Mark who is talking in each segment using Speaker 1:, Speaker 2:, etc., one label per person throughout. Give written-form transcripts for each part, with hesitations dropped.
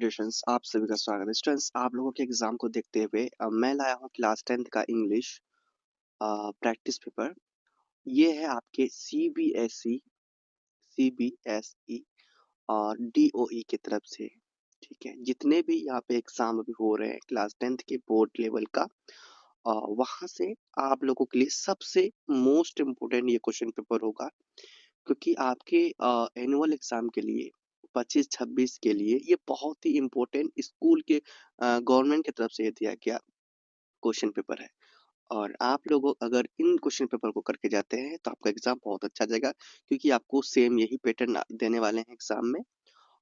Speaker 1: Dears आप सभी का स्वागत है। स्टूडेंट्स, आप लोगों के एग्जाम को देखते हुए मैं लाया हूँ क्लास 10th का इंग्लिश प्रैक्टिस पेपर। ये है आपके सीबीएसई और डीओई की तरफ से। ठीक है, जितने भी यहाँ पे एग्जाम अभी हो रहे हैं क्लास 10th के बोर्ड लेवल का, वहाँ से आप लोगों के लिए सबसे मोस्ट इम्पोर्टेंट ये क्वेश्चन पेपर होगा, क्योंकि आपके एनुअल एग्जाम के लिए 25-26 के लिए ये बहुत ही इम्पोर्टेंट स्कूल के गवर्नमेंट की तरफ से ये दिया गया क्वेश्चन पेपर है। और आप लोग अगर इन क्वेश्चन पेपर को करके जाते हैं तो आपका एग्जाम बहुत अच्छा जाएगा, क्योंकि आपको सेम यही पैटर्न देने वाले हैं एग्जाम में,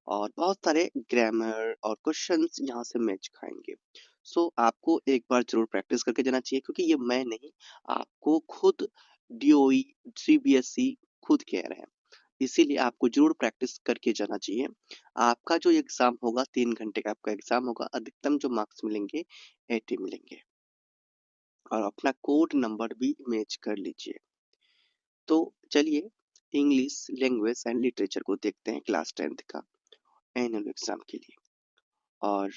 Speaker 1: और बहुत सारे ग्रामर और क्वेश्चंस यहाँ से मैच खाएंगे। सो आपको एक बार जरूर प्रैक्टिस करके जाना चाहिए, क्योंकि ये मैं नहीं, आपको खुद डीओई सीबीएसई खुद कह रहे हैं, इसीलिए आपको जरूर प्रैक्टिस करके जाना चाहिए। आपका जो एग्जाम होगा 3 घंटे का आपका एग्जाम होगा, अधिकतम जो मार्क्स मिलेंगे 80 मिलेंगे, और अपना कोड नंबर भी मैच कर लीजिए। तो चलिए इंग्लिश लैंग्वेज एंड लिटरेचर को देखते हैं क्लास 10th का एनुअल एग्जाम के लिए। और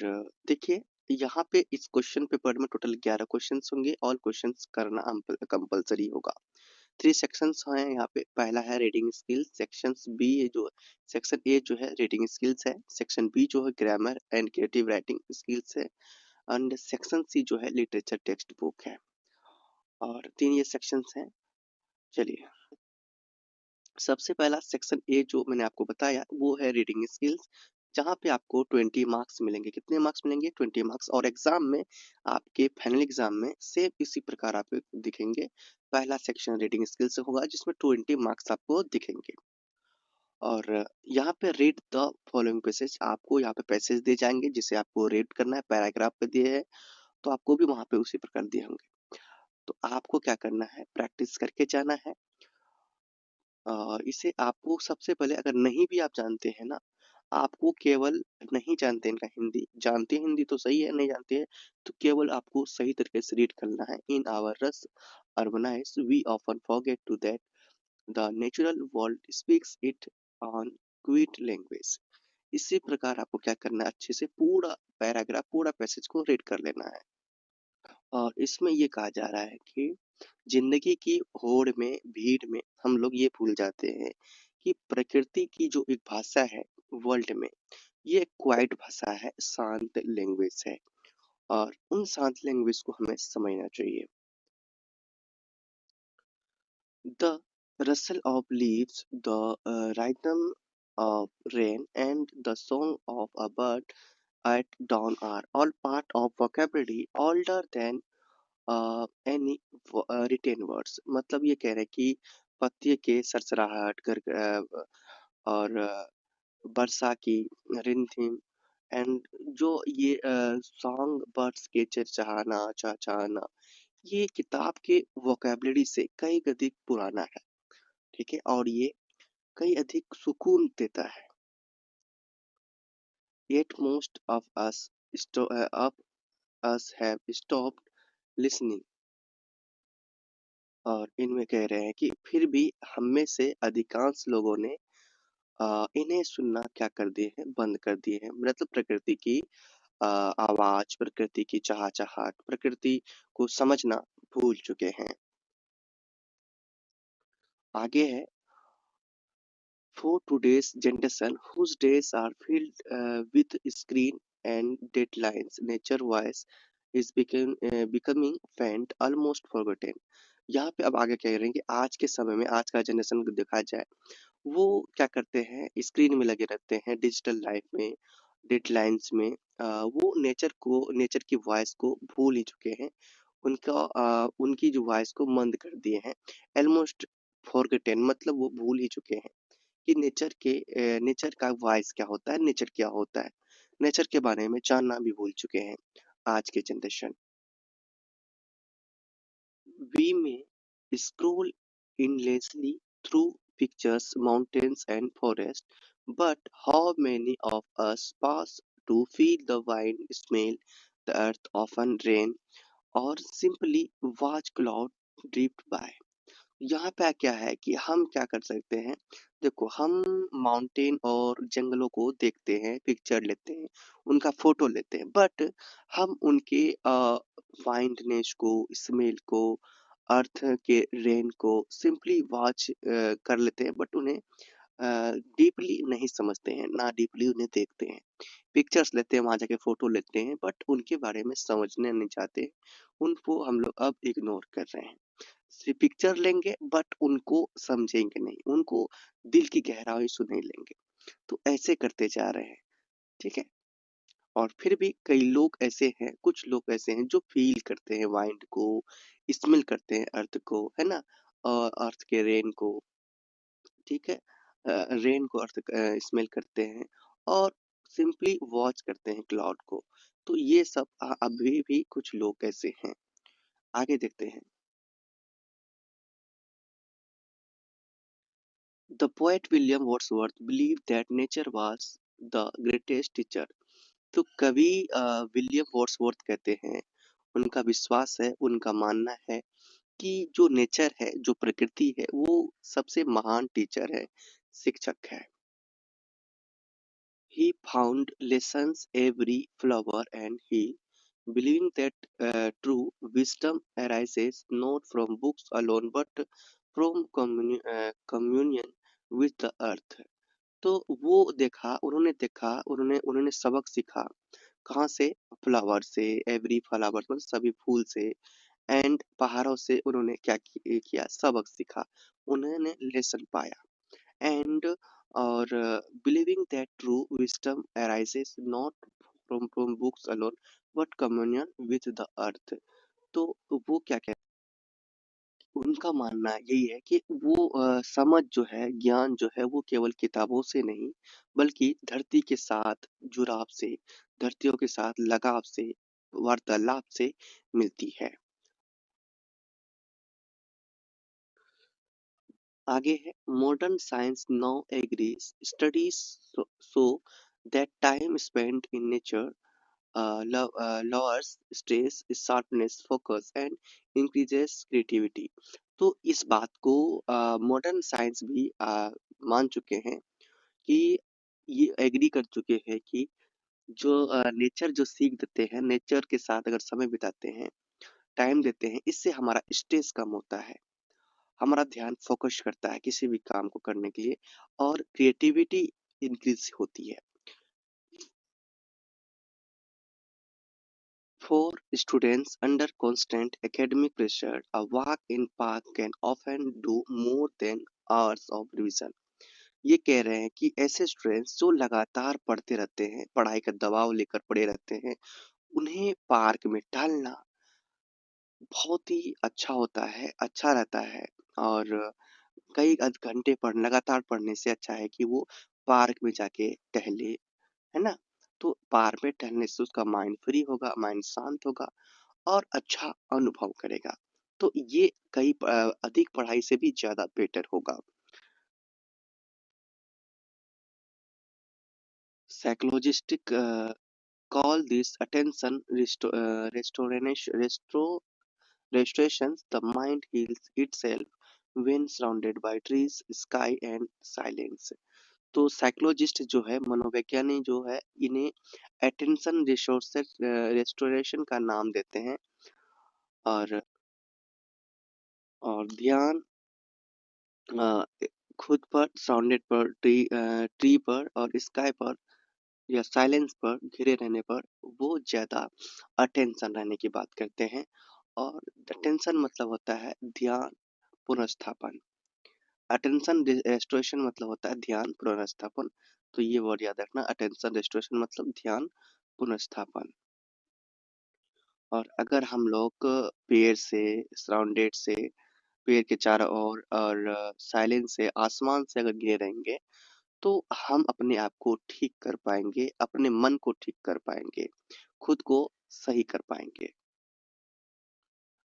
Speaker 1: देखिए, यहाँ पे इस क्वेश्चन पेपर में टोटल 11 क्वेश्चंस होंगे। ऑल क्वेश्चंस करना कंपलसरी होगा। 3 सेक्शंस हैं यहाँ पे। पहला है रीडिंग स्किल्स, सेक्शन ए जो है रीडिंग स्किल्स है, सेक्शन बी जो है grammar and creative writing skills है, एंड सेक्शन सी जो है लिटरेचर टेक्स्ट बुक है। और 3 ये सेक्शंस हैं। चलिए, सबसे पहला सेक्शन ए जो मैंने आपको बताया वो है रीडिंग स्किल्स, जहाँ पे आपको 20 मार्क्स मिलेंगे। कितने मार्क्स मिलेंगे? 20 मार्क्स। और एग्जाम में, आपके फाइनल एग्जाम में सेम इसी प्रकार आपको दिखेंगे। पहला सेक्शन रीडिंग स्किल्स होगा, जिसमें 20 मार्क्स आपको दिखेंगे। और यहाँ पे रीड द फॉलोइंग पैसेज, आपको यहाँ पे पैसेज दिए जाएंगे जिसे आपको रीड करना है। पैराग्राफ पे दिए हैं तो आपको भी वहाँ पे उसी प्रकार दिए होंगे। तो आपको क्या करना है, प्रैक्टिस करके जाना है। इसे आपको सबसे पहले, अगर नहीं भी आप जानते हैं ना, आपको केवल, नहीं जानते इनका हिंदी, जानते हैं हिंदी तो सही है, नहीं जानते हैं तो केवल आपको सही तरीके से रीड करना है। In our rush urbanize we often forget to that the natural world speaks it on quiet language. इसी प्रकार आपको क्या करना है, अच्छे से पूरा पैराग्राफ, पूरा पैसेज को रीड कर लेना है। और इसमें ये कहा जा रहा है कि जिंदगी की होड़ में, भीड़ में हम लोग ये भूल जाते हैं कि प्रकृति की जो एक भाषा है वर्ल्ड में, ये क्वाइट भाषा है, शांत लैंग्वेज है, और उन शांत लैंग्वेज को हमें समझना चाहिए। The rustle of leaves, the rhythm of rain, and the song of a bird at dawn are all part of vocabulary older than any written words. मतलब ये कह रहे हैं कि पत्ते के सरसराहट और वर्षा की रिमझिम, एंड जो ये सॉन्ग बर्ड्स के चहचहाना चहचहाना, ये किताब के वोकेबलरी से कई अधिक पुराना है। ठीक है, और ये कई अधिक सुकून देता है। Yet most of us have stopped listening। और इनमें कह रहे हैं कि फिर भी हम में से अधिकांश लोगों ने इन्हें सुनना क्या कर दिए हैं, बंद कर दिए हैं। मतलब प्रकृति की आवाज, प्रकृति की चहचहाट, प्रकृति को समझना भूल चुके हैं। आगे है, for today's generation whose days are filled with screen and deadlines, nature voice is becoming faint, almost forgotten। यहाँ पे अब आगे कह रहे हैं कि आज के समय में, आज का जनरेशन को देखा जाए, वो क्या करते हैं, स्क्रीन में लगे रहते हैं, डिजिटल लाइफ में, डेडलाइंस में। वो नेचर की वॉइस को भूल ही चुके हैं। उनकी जो वॉइस को मंद कर दिए हैं। ऑलमोस्ट फॉरगेटन, मतलब वो भूल ही चुके हैं कि नेचर का वॉइस क्या होता है, नेचर क्या होता है, नेचर के बारे में जानना भी भूल चुके हैं आज के generation. We may scroll endlessly through pictures, mountains, and forests, but how many of us pause to feel the wind, smell the earth often rain, or simply watch cloud drift by? यहाँ पे क्या है कि हम क्या कर सकते हैं, देखो हम माउंटेन और जंगलों को देखते हैं, पिक्चर लेते हैं, उनका फोटो लेते हैं, बट हम उनके फाइंडनेस को, स्मेल को, अर्थ के रेन को सिंपली वॉच कर लेते हैं, बट उन्हें डीपली नहीं समझते हैं, ना डीपली उन्हें देखते हैं। पिक्चर्स लेते हैं, वहाँ जाके फ़ोटो लेते हैं, बट उनके बारे में समझने नहीं चाहते। उनको हम लोग अब इग्नोर कर रहे हैं। सिर्फ़ पिक्चर लेंगे बट उनको समझेंगे नहीं, उनको दिल की गहराई से नहीं लेंगे। तो ऐसे करते जा रहे हैं, ठीक है? और फिर भी कई लोग ऐसे हैं, कुछ लोग ऐसे हैं जो फ़ील करते हैं वाइंड को, स्मेल करते हैं अर्थ को, है ना? अर्थ के रेन को, ठीक है? रेन को अर्थ स्मेल करते हैं और सिंपली वॉच करते हैं क्लाउड को। तो ये सब अभी भी कुछ लोग ऐसे हैं। आगे देखते हैं। The poet William Wordsworth believe that nature was the greatest teacher. तो कवि विलियम वर्ड्सवर्थ कहते हैं, उनका विश्वास है, उनका मानना है कि जो नेचर है, जो प्रकृति है, वो सबसे महान टीचर है, शिक्षक है। He found lessons every flower and he, believing that true wisdom arises not from books alone but from communion with the earth. तो वो देखा, उन्होंने उन्होंने सबक सीखा। कहाँ से? फ्लावर से, एवरी फ्लावर मतलब सभी फूल से, एंड पहाड़ों से उन्होंने क्या किया? सबक सीखा। उन्होंने लेसन पाया। And or believing that true wisdom arises not from books alone but communion with the earth। तो वो क्या कहते हैं, उनका मानना यही है कि वो समझ जो है, ज्ञान जो है, वो केवल किताबों से नहीं बल्कि धरती के साथ जुड़ाव से, धरतियों के साथ लगाव से, वार्तालाप से मिलती है। आगे है, modern science now agrees studies show that time spent in nature lowers stress, sharpness, focus and increases creativity। तो इस बात को मॉडर्न साइंस भी मान चुके हैं कि ये एग्री कर चुके हैं कि जो नेचर जो सीख देते हैं, नेचर के साथ अगर समय बिताते हैं, टाइम देते हैं, इससे हमारा स्ट्रेस कम होता है, हमारा ध्यान फोकस करता है किसी भी काम को करने के लिए और क्रिएटिविटी इंक्रीज होती है। For students under constant academic pressure, a walk in park can often do more than hours of revision। ये कह रहे हैं कि ऐसे स्टूडेंट्स जो लगातार पढ़ते रहते हैं, पढ़ाई का दबाव लेकर पढ़े रहते हैं, उन्हें पार्क में टहलना बहुत ही अच्छा होता है, अच्छा रहता है। और कई घंटे लगातार पढ़ने से अच्छा है कि वो पार्क में जाके टहले, है ना? तो पार्क में टहलने से उसका माइंड फ्री होगा, माइंड शांत होगा और अच्छा अनुभव करेगा। तो ये अधिक पढ़ाई से भी ज़्यादा बेटर होगा। Psychologist call this attention restoration. The mind heals itself when surrounded by trees, sky and silence। तो साइकोलॉजिस्ट जो है, मनोवैज्ञानिक जो है, इन्हें अटेंशन रिसोर्सेज रेस्टोरेशन का नाम देते हैं। और ध्यान अ, खुद पर, सराउंडेड पर, ट्री पर और स्काई पर या साइलेंस पर घिरे रहने पर वो ज़्यादा अटेंशन रहने की बात करते हैं। और अटेंशन मतलब होता है ध्यान पुनर्स्थापन। अटेंशन रेस्टोरेशन मतलब होता है ध्यान पुनर्स्थापन। तो ये वर्ड याद रखना, अटेंशन रेस्टोरेशन मतलब ध्यान पुनर्स्थापन। और अगर हम लोग पेड़ से सराउंडेड से, पेड़ के चारों ओर और साइलेंस से, आसमान से अगर घिरे रहेंगे तो हम अपने आप को ठीक कर पाएंगे, अपने मन को ठीक कर पाएंगे, खुद को सही कर पाएंगे।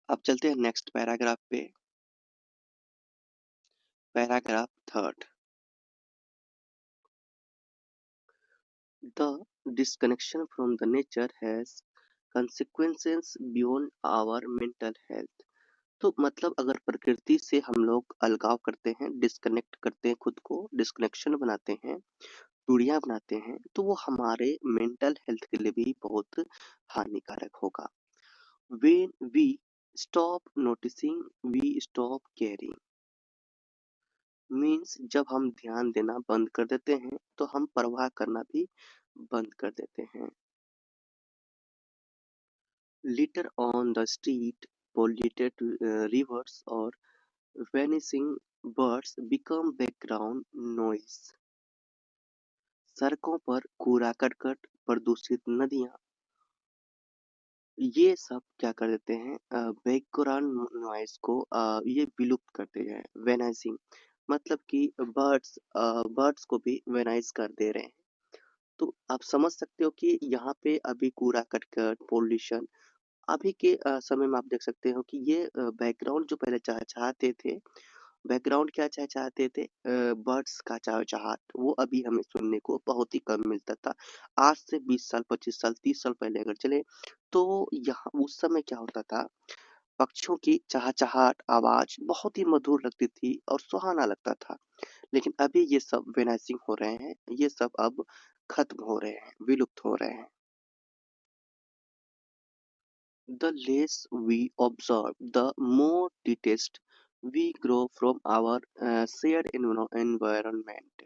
Speaker 1: अब चलते हैं नेक्स्ट पैराग्राफ पे। Paragraph third. The disconnection from the nature has consequences beyond our mental health। तो मतलब अगर प्रकृति से हम लोग अलगाव करते हैं, डिस्कनेक्ट करते हैं खुद को, डिस्कनेक्शन बनाते हैं, दूरियां बनाते हैं, तो वो हमारे मेंटल हेल्थ के लिए भी बहुत हानिकारक होगा। When we stop noticing, we stop caring. Means जब हम ध्यान देना बंद कर देते हैं, तो हम परवाह करना भी बंद कर देते हैं। Litter on the street, polluted rivers or vanishing birds become background noise. सड़कों पर कूड़ा करकट, प्रदूषित नदियां, ये सब क्या कर देते हैं, बैकग्राउंड नॉइज को ये विलुप्त करते हैं। वेनाइजिंग मतलब कि बर्ड्स को भी वेनाइज कर दे रहे हैं। तो आप समझ सकते हो कि यहाँ पे अभी कूड़ा करकट, पोल्यूशन, अभी के समय में आप देख सकते हो कि ये बैकग्राउंड जो पहले चाहते थे, बैकग्राउंड क्या चाहते थे, बर्ड्स का चहचहाट, वो अभी हमें सुनने को बहुत ही कम मिलता था। आज से 20 साल, 25 साल, 30 साल पहले अगर चले, तो यहाँ उस समय क्या होता था, पक्षियों की चहचहाट आवाज बहुत ही मधुर लगती थी और सुहाना लगता था। लेकिन अभी ये सब वेनाइजिंग हो रहे हैं, ये सब अब खत्म हो रहे हैं, विलुप्त हो रहे हैं। The less we observe, the more detached we grow from our shared environment.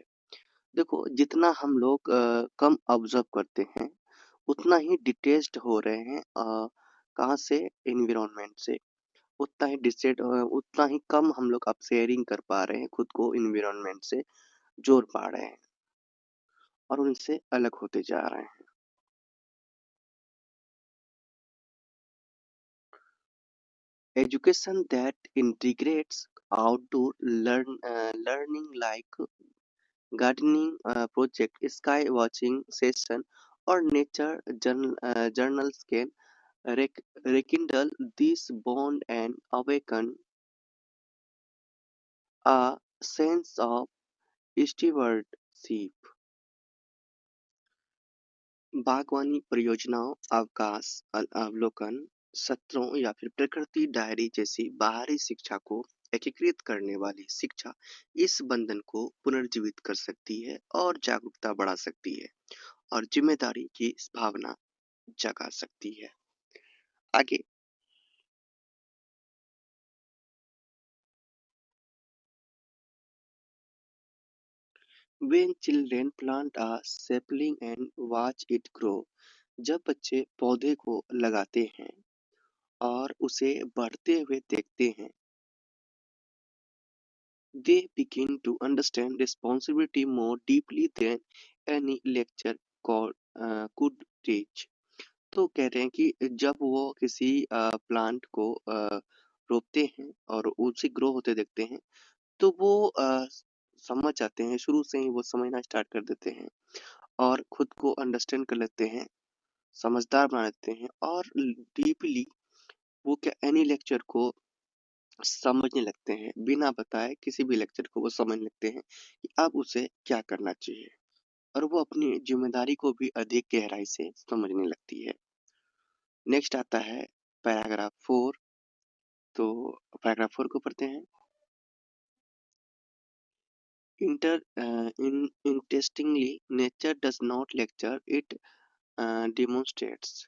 Speaker 1: देखो, जितना हम लोग कम ऑब्जर्व करते हैं, उतना ही डिटेच्ड हो रहे हैं, कहाँ से, एनवायरनमेंट से। उतना ही कम हम लोग अब शेयरिंग कर पा रहे हैं, खुद को एनवायरनमेंट से जोड़ पा रहे हैं और उनसे अलग होते जा रहे हैं। Education that integrates outdoor learning like gardening project, sky watching session, or nature journals can rekindle this bond and awaken a sense of stewardship. बागवानी परियोजनाओं, अवकाश अवलोकन सत्रों या फिर प्रकृति डायरी जैसी बाहरी शिक्षा को एकीकृत करने वाली शिक्षा इस बंधन को पुनर्जीवित कर सकती है और जागरूकता बढ़ा सकती है और जिम्मेदारी की भावना जगा सकती है। आगे, when children plant a sapling and watch it grow, जब बच्चे पौधे को लगाते हैं और उसे बढ़ते हुए देखते हैं, they begin to understand responsibility more deeply than any lecture could teach. तो कह रहे हैं कि जब वो किसी प्लांट को रोपते हैं और उसे ग्रो होते देखते हैं, तो वो समझ जाते हैं, शुरू से ही वो समझना स्टार्ट कर देते हैं और खुद को अंडरस्टैंड कर लेते हैं, समझदार बना लेते हैं और डीपली वो क्या एनी लेक्चर को समझने लगते हैं, बिना बताए किसी भी लेक्चर को वो समझने लगते हैं कि अब उसे क्या करना चाहिए और वो अपनी जिम्मेदारी को भी अधिक गहराई से समझने लगती है। नेक्स्ट आता है पैराग्राफ 4। तो पैराग्राफ 4 को पढ़ते हैं। Interestingly, nature does not lecture, it demonstrates.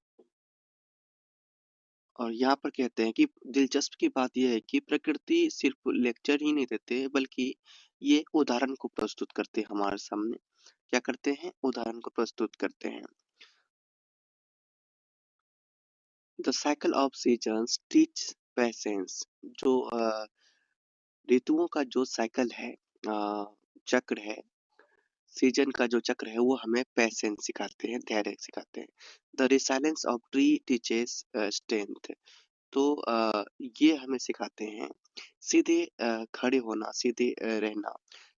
Speaker 1: और यहाँ पर कहते हैं कि दिलचस्प की बात यह है कि प्रकृति सिर्फ लेक्चर ही नहीं देते, बल्कि ये उदाहरण को प्रस्तुत करते हैं हमारे सामने। क्या करते हैं? उदाहरण को प्रस्तुत करते हैं। The cycle of seasons teach patience. जो ऋतुओं का जो साइकिल है, चक्र है, सीजन का जो चक्र है, वो हमें पेशेंस सिखाते हैं, धैर्य सिखाते हैं। The resilience of tree teaches strength. तो ये हमें सिखाते हैं सीधे खड़े होना, सीधे रहना,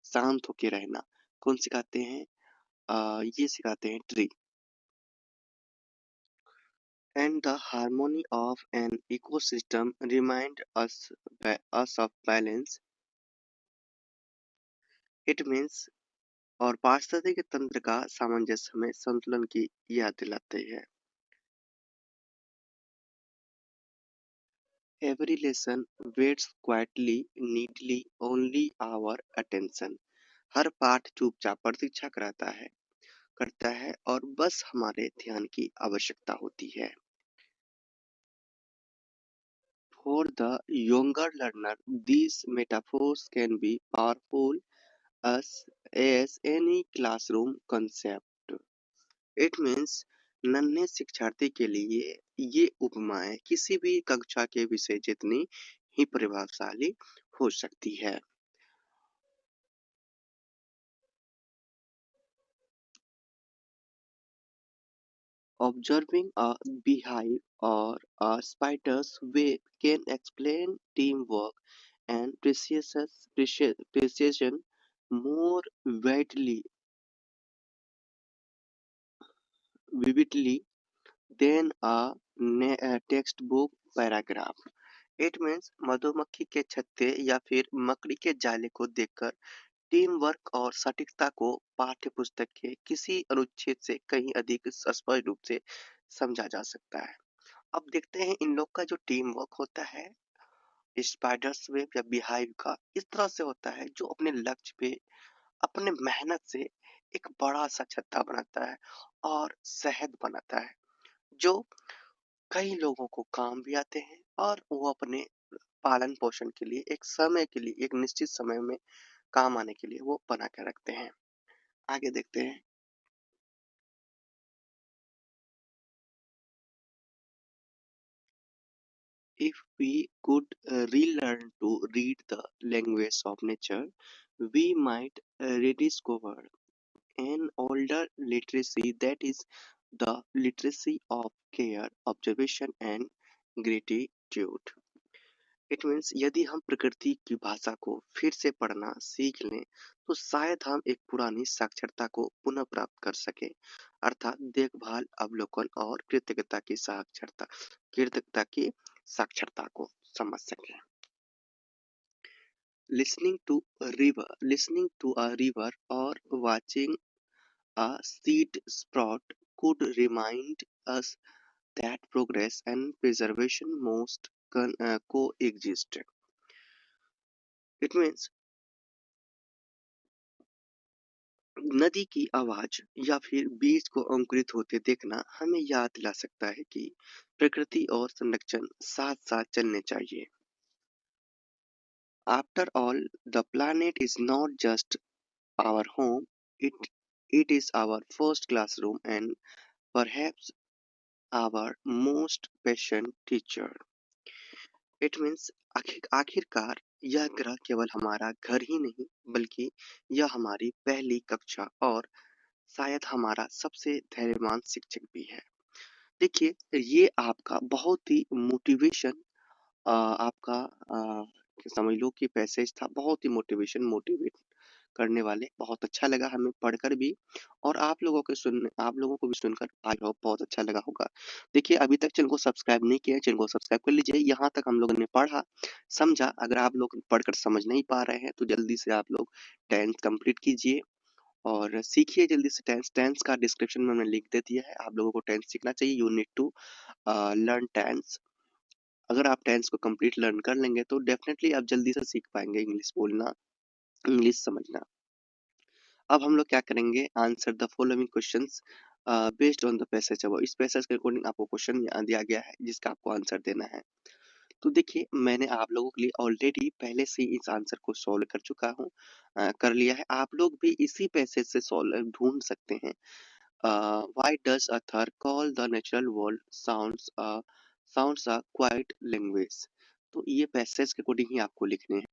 Speaker 1: शांत होके रहना। कौन सिखाते हैं? ये सिखाते हैं tree. And the harmony of an ecosystem remind us of balance. It means और पारिस्थितिक तंत्र का सामंजस्य हमें संतुलन की याद दिलाते हैं। Every lesson waits quietly, neatly, only our attention. हर पाठ चुपचाप प्रतीक्षा करता है और बस हमारे ध्यान की आवश्यकता होती है. For the younger learner, these metaphors can be powerful as any classroom concept. It means नन्हे शिक्षार्थी के लिए ये उपमाएं किसी भी कक्षा के विषय जितनी ही प्रभावशाली हो सकती है. Observing a beehive or a spider's web can explain teamwork and precision more vividly than a textbook paragraph. It means मधुमक्खी के छत्ते या फिर मकड़ी के जाले को देखकर टीम वर्क और सटीकता को पाठ्य पुस्तक के किसी अनुच्छेद से कहीं अधिक स्पष्ट रूप से समझा जा सकता है. अब देखते हैं इन लोग का जो टीम वर्क होता है स्पाइडर्स वेब या बीहाइव का इस तरह से होता है जो अपने लक्ष्य पे अपने मेहनत से एक बड़ा सा छत्ता बनाता है और शहद बनाता है जो कई लोगों को काम भी आते हैं और वो अपने पालन पोषण के लिए एक समय के लिए एक निश्चित समय में काम आने के लिए वो बना के रखते हैं. आगे देखते हैं. If we could relearn to read the language of nature, we might rediscover an older literacy, that is the literacy of care, observation and gratitude. It means यदि हम प्रकृति की भाषा को फिर से पढ़ना सीख लें तो शायद हम एक पुरानी साक्षरता को पुनः प्राप्त कर सकें, अर्थात देखभाल, अवलोकन और कृतज्ञता की साक्षरता को समझ सकें. Listening to a river or watching a seed sprout could remind us that progress and preservation must coexist. It means नदी की आवाज या फिर बीज को अंकुरित होते देखना हमें याद दिला सकता है कि प्रकृति और संरक्षण साथ साथ चलने चाहिए. After all, the planet is not just our home, it it is our first classroom and perhaps our most patient teacher. It means आखिरकार यह ग्रह केवल हमारा घर ही नहीं बल्कि यह हमारी पहली कक्षा और शायद हमारा सबसे धैर्यवान शिक्षक भी है. देखिए ये आपका बहुत ही मोटिवेशन आपका समझ लो कि पैसेज था बहुत ही मोटिवेट करने वाले. बहुत अच्छा लगा हमें पढ़कर भी और आप लोगों को भी सुनकर आई होप बहुत अच्छा लगा होगा. देखिए अभी तक चैनल को सब्सक्राइब नहीं किया है, चैनल को सब्सक्राइब कर लीजिए. यहाँ तक हम लोगों ने पढ़ा समझा. अगर आप लोग पढ़कर समझ नहीं पा रहे हैं तो जल्दी से आप लोग 10th कंप्लीट कीजिए और सीखिए जल्दी से. टेंस का डिस्क्रिप्शन में मैंने लिंक दे दिया है. आप लोगों को टेंस सीखना चाहिए. You need to learn tense. अगर आप टेंस को कंप्लीट लर्न कर लेंगे तो डेफिनेटली आप जल्दी से सीख पाएंगे इंग्लिश बोलना, इंग्लिश समझना. अब हम लोग क्या करेंगे, answer the following questions based on the passage. अब इस पैसेज के अकॉर्डिंग आपको क्वेश्चन दिया गया है जिसका आपको आंसर देना है. तो देखिए मैंने आप लोगों के लिए ऑलरेडी पहले से इस आंसर को सॉल्व कर चुका हूँ, कर लिया है. आप लोग भी इसी पैसेज से सॉल्व ढूंढ सकते हैं. Why does a third call the natural world sounds a quiet language? तो ये पैसेज के अकॉर्डिंग ही आपको लिखने हैं.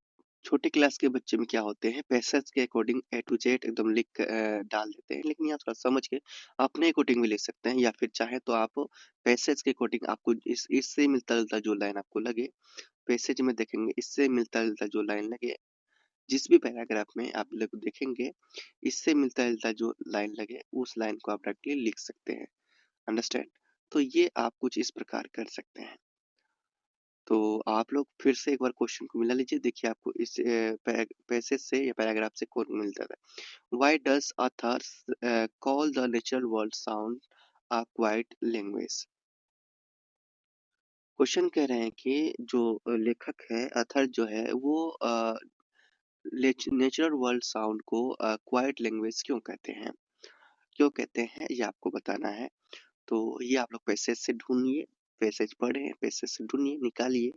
Speaker 1: छोटे क्लास के बच्चे में क्या होते हैं पैसेज के अकॉर्डिंग ए टू जेड एकदम लिख डाल देते हैं, लेकिन यहाँ थोड़ा समझ के अपने अकॉर्डिंग भी लिख सकते हैं या फिर चाहे तो आप पैसेज के अकॉर्डिंग आपको इससे मिलता जुलता जो लाइन आपको लगे पैसेज में देखेंगे, इससे मिलता जुलता जो लाइन लगे जिस भी पैराग्राफ में आप लोग देखेंगे इससे मिलता जुलता जो लाइन लगे उस लाइन को आप डायरेक्टली लिख सकते हैं. अंडरस्टैंड. तो ये आप कुछ इस प्रकार कर सकते हैं. तो आप लोग फिर से एक बार क्वेश्चन को मिला लीजिए. देखिए आपको इस पैसेज से या पैराग्राफ से कौन मिलता है. Why does authors call the natural world sound a quite language? Question कह रहे हैं कि जो लेखक है, ऑथर जो है वो नेचुरल वर्ल्ड साउंड को क्वाइट लैंग्वेज क्यों कहते हैं? क्यों कहते हैं ये आपको बताना है। तो ये आप लोग पैसेज से ढूँढिए, पैसेज पढ़ें, पैसेज से ढूँढिए, निकालिए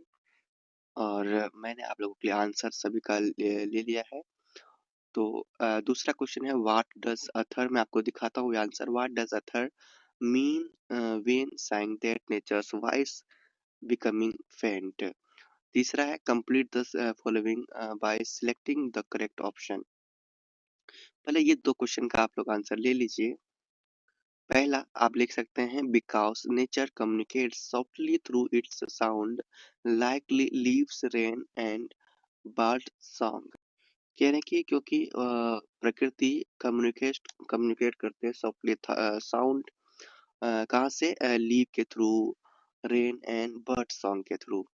Speaker 1: और मैंने आप लोगों के लिए आंसर सभी का ले लिया है। तो दूसरा क्वेश्चन है व्हाट डज़ ऑथर, मैं आपको दिखाता हूँ ये answer. What does author mean when saying that nature's voice becoming faint? तीसरा है complete the following by selecting the correct option. पहले ये 2 क्वेश्चन का आप लोग आंसर ले लीजिए। पहला आप लिख सकते हैं because nature communicates softly through it's sound like leaves, rain and bird song. कह रहे हैं कि क्योंकि प्रकृति कम्युनिकेट करते हैं सॉफ्टली साउंड कहाँ से? लीव के through, rain and bird song के थ्रू।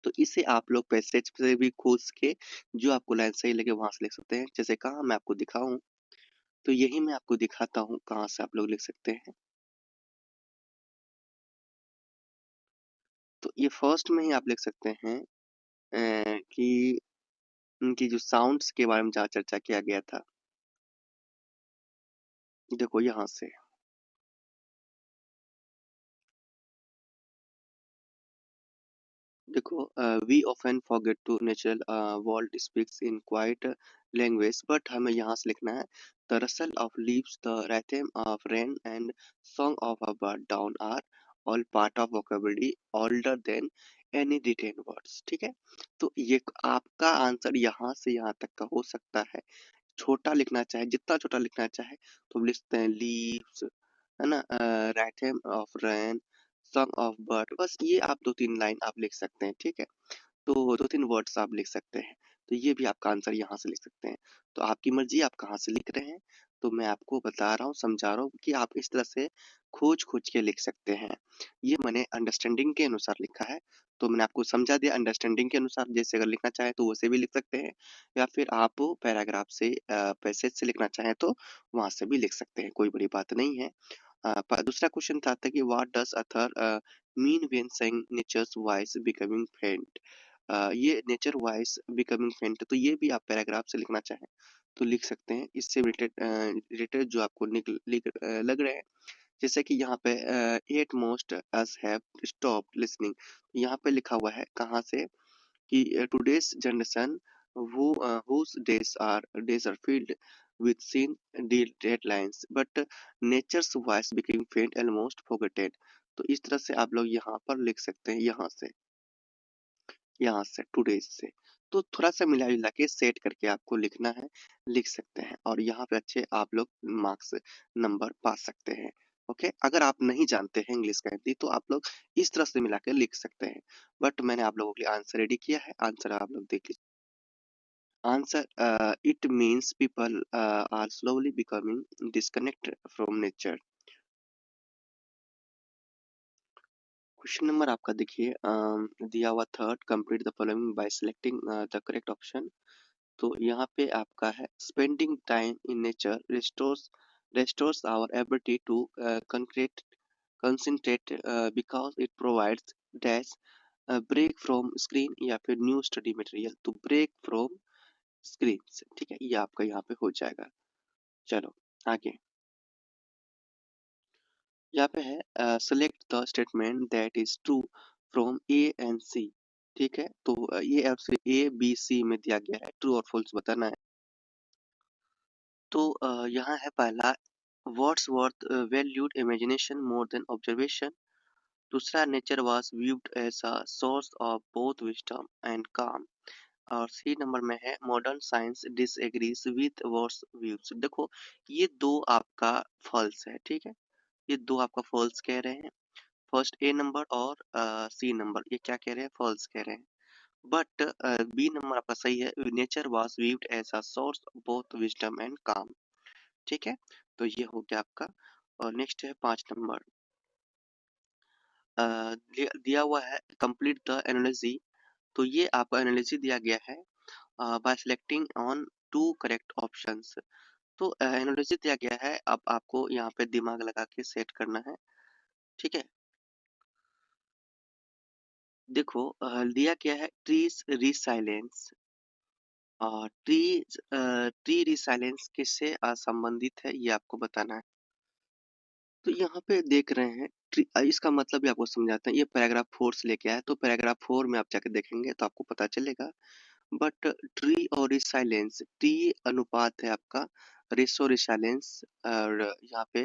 Speaker 1: तो इसे आप लोग पैसेज से भी खोज के जो आपको लाइन सही लगे वहां से लिख सकते हैं। जैसे कहाँ मैं आपको दिखाऊं, तो यही मैं आपको दिखाता हूँ कहाँ से आप लोग लिख सकते हैं। तो ये फर्स्ट में ही आप लिख सकते हैं कि उनकी जो साउंड्स के बारे में जहाँ चर्चा किया गया था, देखो यहाँ से। देखो we often forget to natural world speaks in quiet language, but हमें यहाँ से लिखना है the rustle of leaves, the rhythm of rain and song of a bird down are all part of vocabulary older than any written words. ठीक है, तो ये आपका आंसर यहाँ से यहाँ तक का हो सकता है। छोटा लिखना चाहे, जितना छोटा लिखना चाहे तो हम लिख सकते हैं लीव्स, है ना, rhythm of rain, song of bird, बस ये आप 2-3 लाइन आप लिख सकते हैं। ठीक है, तो 2-3 वर्ड्स आप लिख सकते हैं। तो ये भी आपका आंसर यहाँ से लिख सकते हैं। तो आपकी मर्जी आप कहाँ से लिख रहे हैं। तो मैं आपको बता रहा हूँ, समझा रहा हूँ कि आप इस तरह से खोज-खोज के लिख सकते हैं। ये मैंने अंडरस्टैंडिंग के अनुसार लिखा है। तो मैंने आपको समझा दिया अंडरस्टैंडिंग के अनुसार, जैसे अगर लिखना चाहें तो वैसे भी लिख सकते हैं या फिर आप पैराग्राफ से पैसेज से लिखना चाहें तो वहाँ से भी लिख सकते हैं, कोई बड़ी बात नहीं है। दूसरा क्वेश्चन था कि what does author mean when saying nature's voice becoming faint? ये नेचर वॉइस बिकमिंग फेंट, तो ये भी आप पैराग्राफ से लिखना चाहें तो लिख सकते हैं। इससे रिलेटेड जो आपको लग रहे हैं, जैसे कि यहाँ पे at most us have stopped listening, यहाँ पे लिखा हुआ है कहाँ से कि today's generation whose days are filled with sin deadlines but nature's voice became faint almost forgotten। तो इस तरह से आप लोग यहाँ पर लिख सकते हैं, यहाँ से टुडेस से। तो थोड़ा सा मिला जुला के सेट करके आपको लिखना है, लिख सकते हैं और यहाँ पे अच्छे आप लोग मार्क्स नंबर पा सकते हैं। ओके, अगर आप नहीं जानते हैं इंग्लिश का हिंदी तो आप लोग इस तरह से मिला के लिख सकते हैं। बट मैंने आप लोगों के लिए आंसर रेडी किया है, आंसर आप लोग देख लीजिए। Answer it means people are slowly becoming disconnected from nature. Question number आपका देखिए दिया हुआ third, complete the following by selecting the correct option. तो यहाँ पे आपका है spending time in nature restores our ability to concentrate because it provides dash break from screen या फिर न्यू स्टडी मटेरियल, तो ब्रेक फ्रॉम स्क्रीन से। ठीक है, ये आपका यहाँ पे हो जाएगा। चलो आगे, यहाँ पे है select the statement that is true from A and C. ठीक है, तो ये आपसे ए बी सी में दिया गया है, ट्रू और फॉल्स बताना है। तो यहाँ है पहला, Wordsworth valued imagination more than observation. दूसरा, nature was viewed as a source of both wisdom and calm. और सी नंबर में है modern science disagrees with words views. देखो ये दो आपका फॉल्स है। ठीक है, ये दो आपका फॉल्स कह रहे हैं। फर्स्ट ए नंबर और सी नंबर ये क्या कह रहे हैं? फॉल्स कह रहे हैं। बट बी नंबर आपका सही है, nature was viewed as a source of both wisdom and calm. ठीक है, तो ये हो गया आपका। और नेक्स्ट है 5 नंबर, दिया हुआ है कंप्लीट द एनालिसिस। तो ये आपका एनालिसिस दिया गया है by selecting on to correct options. तो एनालिसिस दिया गया है, अब आपको यहाँ पे दिमाग लगा के सेट करना है। ठीक है, देखो दिया क्या है ट्रीज रिसाइलेंस। ट्री रिसाइलेंस किससे संबंधित है ये आपको बताना है। तो यहाँ पे देख रहे हैं इसका मतलब भी आपको समझाते हैं। ये पैराग्राफ 4 से लेके आया है, तो पैराग्राफ 4 में आप जाके देखेंगे तो आपको पता चलेगा। बट ट्री और रिसाइलेंस, टी अनुपात है आपका रेसो रिसाइलेंस। और यहाँ पे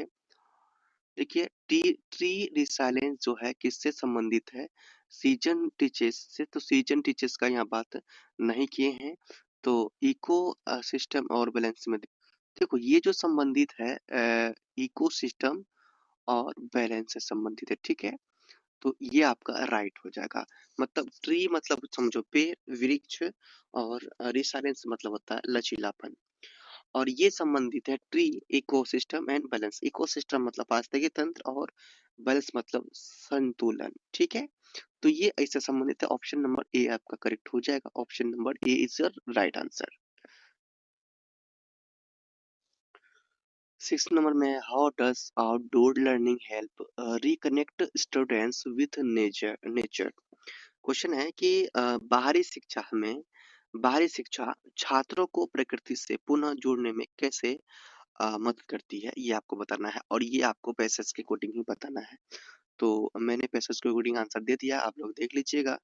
Speaker 1: देखिए ट्री रिसाइलेंस जो है किससे संबंधित है, सीजन टीचेस से। तो सीजन टीचेस का यहाँ बात नहीं किए हैं। तो इको सिस्टम और बैलेंस में देखो ये जो संबंधित है इको सिस्टम और बैलेंस से संबंधित है, ठीक है। तो ये आपका राइट हो जाएगा। मतलब ट्री मतलब समझो पेड़, वृक्ष, और रिसाइलेंस मतलब होता है लचीलापन। और ये संबंधित है tree ecosystem and balance. Ecosystem मतलब पारिस्थितिकी तंत्र और बैलेंस मतलब संतुलन, ठीक है। तो ये ऐसे संबंधित है। ऑप्शन नंबर ए आपका करेक्ट हो जाएगा। Option number A is your right answer. 6 number में how does outdoor learning help reconnect students with nature. Question है कि बाहरी शिक्षा छात्रों को प्रकृति से पुनः जोड़ने में कैसे मदद करती है, ये आपको बताना है। और ये आपको पैसेज के अकॉर्डिंग ही बताना है। तो मैंने पैसेज के अकॉर्डिंग आंसर दे दिया, आप लोग देख लीजिएगा।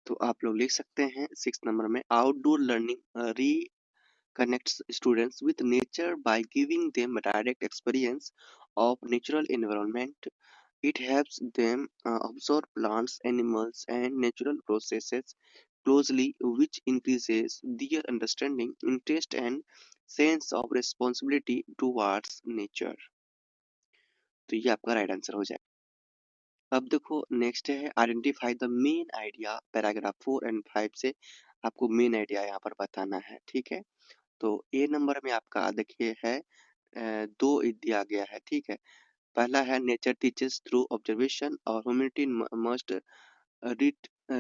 Speaker 1: तो आप लोग लिख सकते हैं 6 नंबर में outdoor learning reconnects students with nature by giving them a direct experience of natural environment. It helps them observe plants, animals, and natural processes closely, which increases their understanding, interest, and sense of responsibility towards nature. तो ये आपका right answer हो जाए। अब देखो next है identify the main idea. Paragraph 4 and 5 से आपको मेन आइडिया यहाँ पर बताना है, ठीक है। तो ए नंबर में आपका देखिए है दो दिया गया है, ठीक है। पहला है नेचर टीचेस थ्रू ऑब्जर्वेशन और humanity must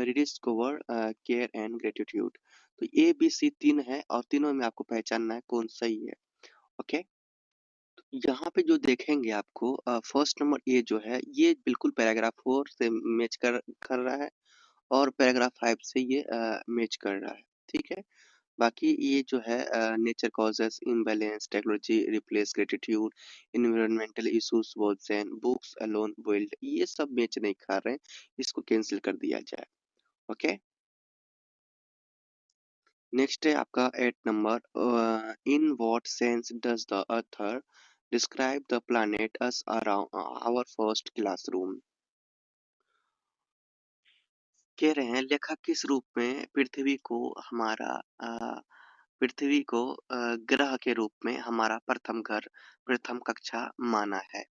Speaker 1: rediscover care and gratitude. तो ए बी सी तीन है और तीनों में आपको पहचानना है कौन सही है। ओके, यहाँ पे जो देखेंगे आपको फर्स्ट नंबर ए जो है ये बिल्कुल पैराग्राफ 4 से मैच कर रहा है और पैराग्राफ 5 से ये मैच कर रहा है, ठीक है। बाकी ये जो है nature causes imbalance, technology replace gratitude, environmental issues worsen, books alone build, ये सब मैच नहीं खा रहे हैं, इसको कैंसिल कर दिया जाए। ओके, नेक्स्ट है आपका 8 नंबर। In what sense does the author describe the planet us around our first classroom. कह रहे हैं लेखक किस रूप में पृथ्वी को ग्रह के रूप में हमारा प्रथम घर, प्रथम कक्षा माना है।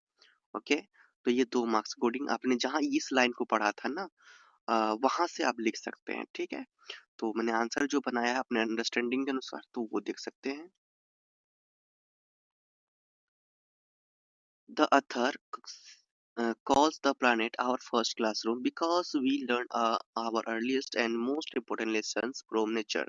Speaker 1: ओके, तो ये 2 मार्क्स कोडिंग आपने जहाँ इस लाइन को पढ़ा था ना वहां से आप लिख सकते हैं, ठीक है। तो मैंने आंसर जो बनाया है अपने अंडरस्टैंडिंग के अनुसार तो वो देख सकते हैं। The Athar calls the planet our first classroom because we learn our earliest and most important lessons from nature.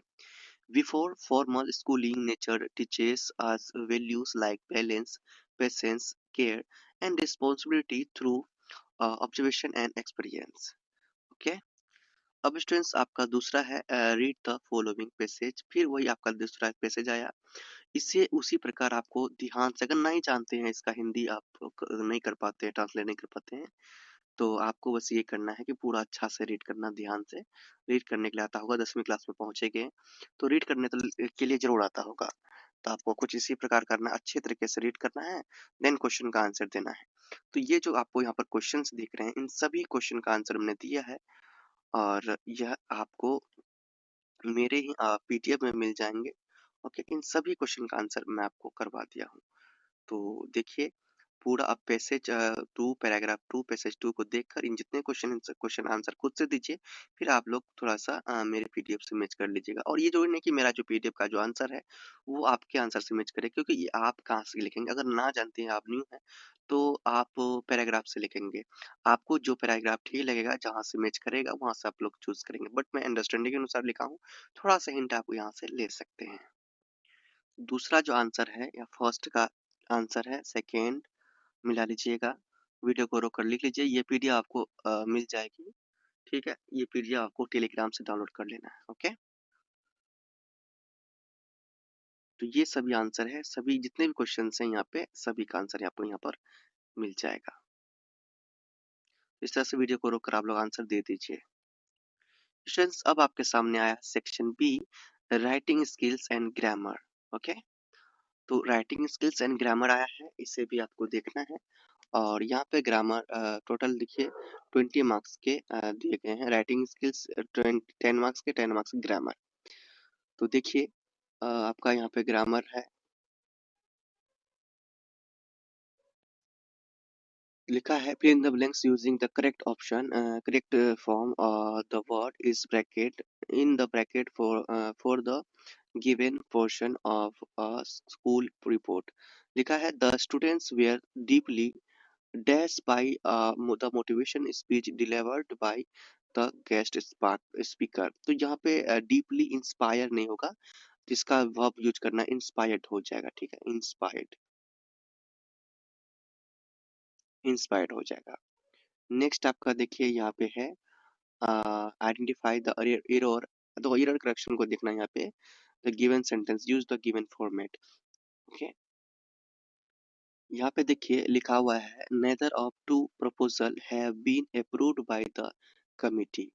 Speaker 1: Before formal schooling, nature teaches us values like balance, patience, care, and responsibility through observation and experience. Okay. अब students आपका दूसरा है read the following passage. फिर वही आपका दूसरा passage आया। इसे उसी प्रकार आपको ध्यान से, अगर नहीं जानते हैं इसका हिंदी आप नहीं कर पाते हैं, ट्रांसलेट नहीं कर पाते हैं, तो आपको बस ये करना है कि पूरा अच्छा से रीड करना, ध्यान से रीड करने के लिए आता होगा। 10वीं क्लास में पहुंचेंगे तो रीड करने के लिए जरूर आता होगा। तो आपको कुछ इसी प्रकार करना, अच्छे तरीके से रीड करना है, देन क्वेश्चन का आंसर देना है। तो ये जो आपको यहाँ पर क्वेश्चंस दिख रहे हैं इन सभी क्वेश्चन का आंसर हमने दिया है और यह आपको मेरे ही पीडीएफ में मिल जाएंगे। ओके, इन सभी क्वेश्चन का आंसर मैं आपको करवा दिया हूँ। तो देखिए पूरा आप पैसेज 2 पैराग्राफ 2 पैसेज 2 को देखकर इन जितने क्वेश्चन आंसर खुद से दीजिए। फिर आप लोग थोड़ा-सा मेरे पीडीएफ से मैच कर लीजिएगा और ये ज़रूरी नहीं कि मेरा जो पीडीएफ का जो आंसर है, वो आपके आंसर से मैच करे, क्योंकि ये आप कहाँ से लिखेंगे? अगर ना जानते हैं, आप न्यू हैं, तो आप पैराग्राफ से लिखेंगे। आपको जो पैराग्राफ ठीक लगेगा, जहाँ से मैच करेगा, वहाँ से आप लोग चूज़ करेंगे। बट मैं अंडरस्टैंडिंग के अनुसार लिखा हूँ, थोड़ा-सा हिंट आप यहाँ से ले सकते हैं। दूसरा जो आंसर है या फर्स्ट का आंसर है, सेकंड मिला लीजिएगा। वीडियो को रोक कर लिख लीजिए, ये पीडीएफ आपको मिल जाएगी। ठीक है, ये पीडीएफ आपको टेलीग्राम से डाउनलोड कर लेना है। ओके, तो ये सभी आंसर है, सभी जितने भी क्वेश्चन हैं यहाँ पे सभी का आंसर आपको यहाँ पर मिल जाएगा। इस तरह से वीडियो को रोककर आप लोग आंसर दे दीजिए। स्टूडेंट्स, अब आपके सामने आया section B, writing skills and grammar. Okay, तो राइटिंग स्किल्स एंड ग्रामर आया है, इसे भी आपको देखना है। और यहाँ पे ग्रामर टोटल देखिए 20 मार्क्स के दिए गए हैं। राइटिंग स्किल्स 10 मार्क्स के, 10 मार्क्स ग्रामर। तो देखिए आपका यहाँ पे ग्रामर है, लिखा है fill in the blanks using the correct option, correct form, the word is bracket in the bracket for the given portion of a school report। लिखा है the students were deeply dashed by the motivation speech delivered by the guest speaker। तो यहाँ पे deeply inspire नहीं होगा, जिसका verb use करना inspired हो जाएगा। ठीक है, इंस्पायर्ड हो जाएगा। नेक्स्ट आपका देखिए यहाँ पे है आइडेंटिफाई द एरर, तो एरर करेक्शन को देखना है यहाँ पे। The given sentence use the given format. Okay, यहाँ पे देखिए लिखा हुआ है neither of two proposal have been approved by the committee.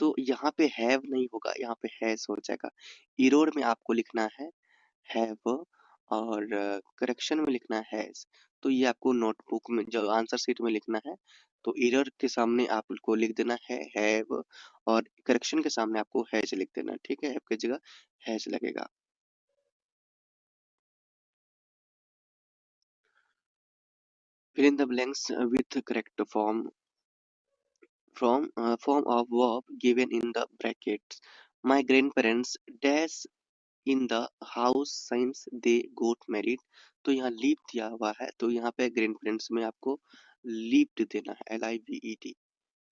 Speaker 1: तो यहाँ पे हैव नहीं होगा, यहाँ पे हैज हो जाएगा। एरर में आपको लिखना है हैव और करेक्शन में लिखना है हैज। तो ये आपको नोटबुक में जो आंसर शीट में लिखना है, तो एरर के सामने आपको लिख देना है हैव और करेक्शन के सामने आपको हैज लिख देना। ठीक है, हैव की जगह हैज लगेगा। fill in the blanks with correct form of verb given in the brackets। My grandparents dash in the house science they goat married. तो यहाँ लीव दिया हुआ है, तो यहाँ पे ग्रैंड पेरेंट्स में आपको लीव्ड देना है, LIVED।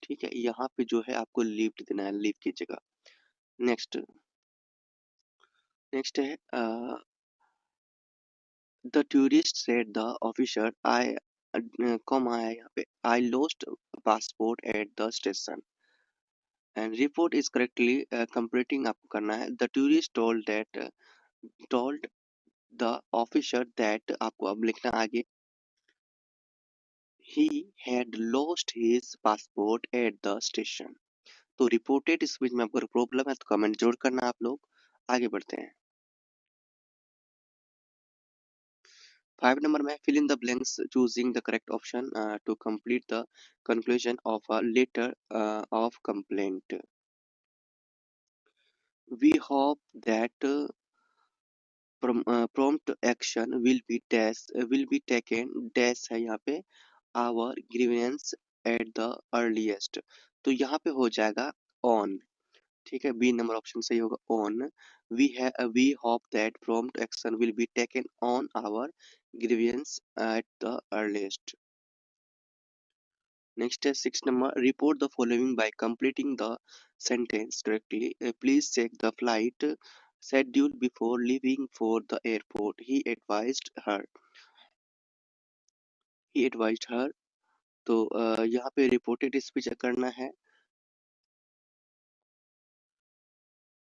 Speaker 1: ठीक है, यहाँ पे जो है आपको लीव्ड देना है, लीव की जगह। नेक्स्ट नेक्स्ट है the tourist said the officer I come आया यहाँ पे I lost passport at the station and report is correctly completing आपको करना है। The tourist told the officer that, आपको अब लिखना आगे he had lost his passport at the station। तो रिपोर्टेड इस बीच में आपको प्रॉब्लम है तो कमेंट जरूर करना आप लोग। आगे बढ़ते हैं। 5 नंबर में fill in the blanks choosing the correct option to complete the conclusion of a letter of complaint। We hope that prompt action will be taken dash है यहाँ पे our grievance at the earliest। तो यहाँ पे हो जाएगा on। ठीक है, बी नंबर ऑप्शन सही होगा on. We hope that prompt action will be taken on our grievance at the earliest. Next है 6 number report the following by completing the sentence correctly. Please check the flight schedule before leaving for the airport. He advised her. तो यहाँ पे reported speech करना है।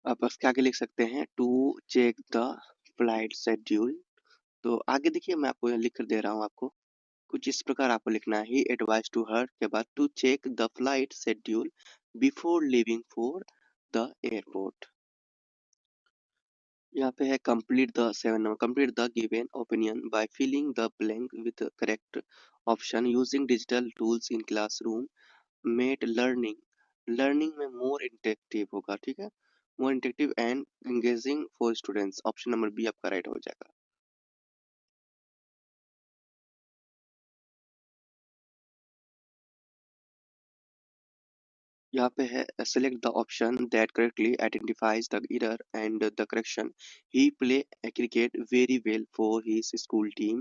Speaker 1: आप बस के आगे लिख सकते हैं to check the flight schedule. तो आगे देखिए मैं आपको यहाँ लिख कर दे रहा हूँ आपको, कुछ इस प्रकार आपको लिखना है। ही एडवाइज टू हर के बाद to check the flight schedule before leaving for the airport. यहाँ पे है complete the 7 number complete the given opinion by filling the blank with correct option using digital tools in classroom made learning में more interactive होगा। ठीक है, more interactive and engaging for students. Option number B आपका right हो जाएगा। यहाँ पे है select the option that correctly identifies the error and the correction। he play cricket very well for his school team।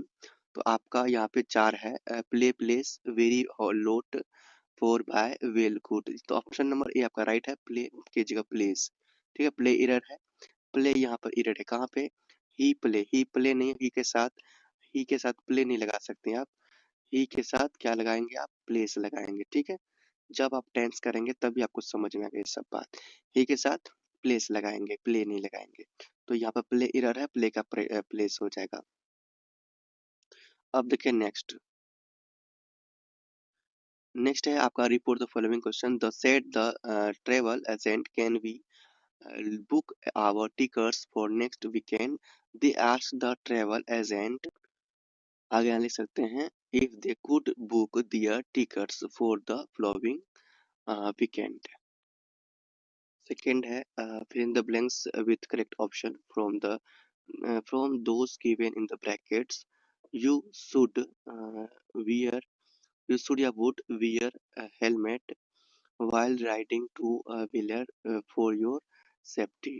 Speaker 1: तो आपका यहाँ पे 4 है play plays very lot for by well good। तो ऑप्शन नंबर ए आपका right है, play की जगह प्लेस। ठीक है, प्ले एरर है, प्ले यहाँ पर एरर है। कहाँ पे ही प्ले नहीं, ही के साथ प्ले नहीं लगा सकते आप। ही के साथ क्या लगाएंगे आप, प्लेस लगाएंगे। ठीक है, जब आप टेंस करेंगे तभी आपको समझ में आएगा ये सब बात। ही के साथ प्लेस लगाएंगे, प्ले नहीं लगाएंगे। तो यहाँ पर प्ले एरर है, प्ले का प्लेस हो जाएगा। अब देखिए नेक्स्ट। नेक्स्ट है आपका report the following question. The set the travel agent can we book our tickets for next weekend. They asked the travel agent, आगे यहाँ लिख सकते हैं, if they could book their tickets for the following weekend. Second है fill in the blanks with correct option from those given in the brackets. You should wear you should या would wear a helmet while riding two wheeler for your safety.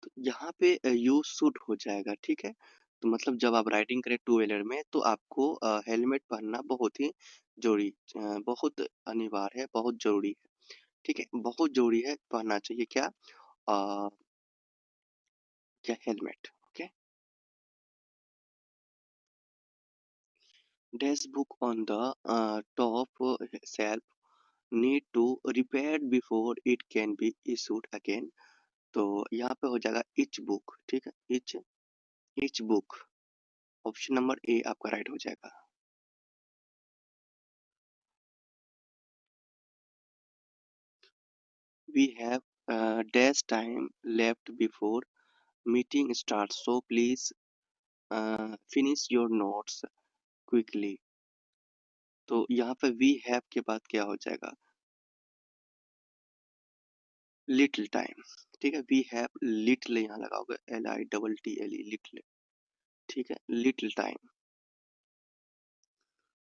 Speaker 1: तो यहाँ पे you should हो जाएगा, ठीक है। तो मतलब जब आप राइडिंग करें टू व्हीलर में तो आपको हेलमेट पहनना बहुत ही जरूरी बहुत अनिवार्य है, बहुत जरूरी है, ठीक है। बहुत जरूरी है, पहनना चाहिए क्या क्या helmet, okay. Dash book on the top self need to repair before it can be issued again. तो यहाँ पे हो जाएगा इच बुक, ठीक है। Each book, option number A आपका राइट हो जाएगा। We have dash time left before meeting starts, so please finish your notes quickly. तो यहाँ पे we have के बाद क्या हो जाएगा, little time, ठीक है। we have little यहाँ लगा होगा, LITTLE little, ठीक है, little time।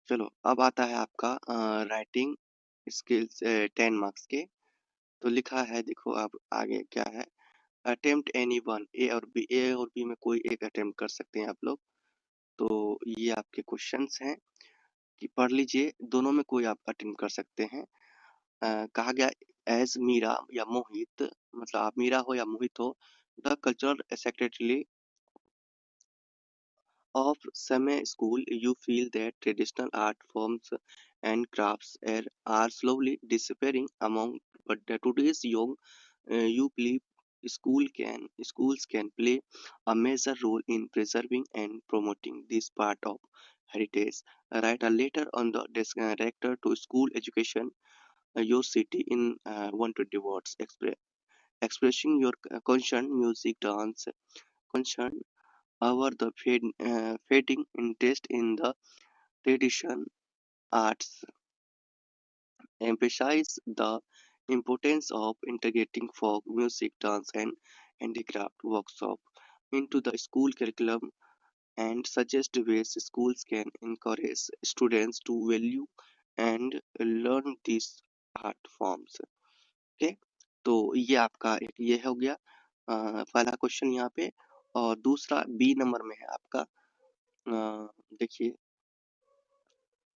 Speaker 1: चलो अब आता है आपका राइटिंग स्किल्स 10 मार्क्स के। तो लिखा है, देखो अब आगे क्या है, अटेम्प्ट एनी वन, ए और बी में कोई एक अटेम्प्ट कर सकते हैं आप लोग। तो ये आपके क्वेश्चंस हैं कि पढ़ लीजिए, दोनों में कोई आप अटेम्प्ट कर सकते हैं। कहा गया एज मीरा या मोहित, मतलब आप मीरा हो या मोहित हो, the cultural secretary of Same School, you feel that traditional art forms and crafts are slowly disappearing among but today's young. You believe schools can play a major role in preserving and promoting this part of heritage. Write a letter on the director to school education your city in 120 words, expressing your concern, music, dance, concern over the fading interest in the tradition arts, emphasize the importance of integrating folk music, dance, and handicraft workshop into the school curriculum, and suggest ways schools can encourage students to value and learn these art forms. Okay, तो ये आपका एक ये हो गया पहला question यहाँ पे। और दूसरा बी नंबर में है आपका, देखिए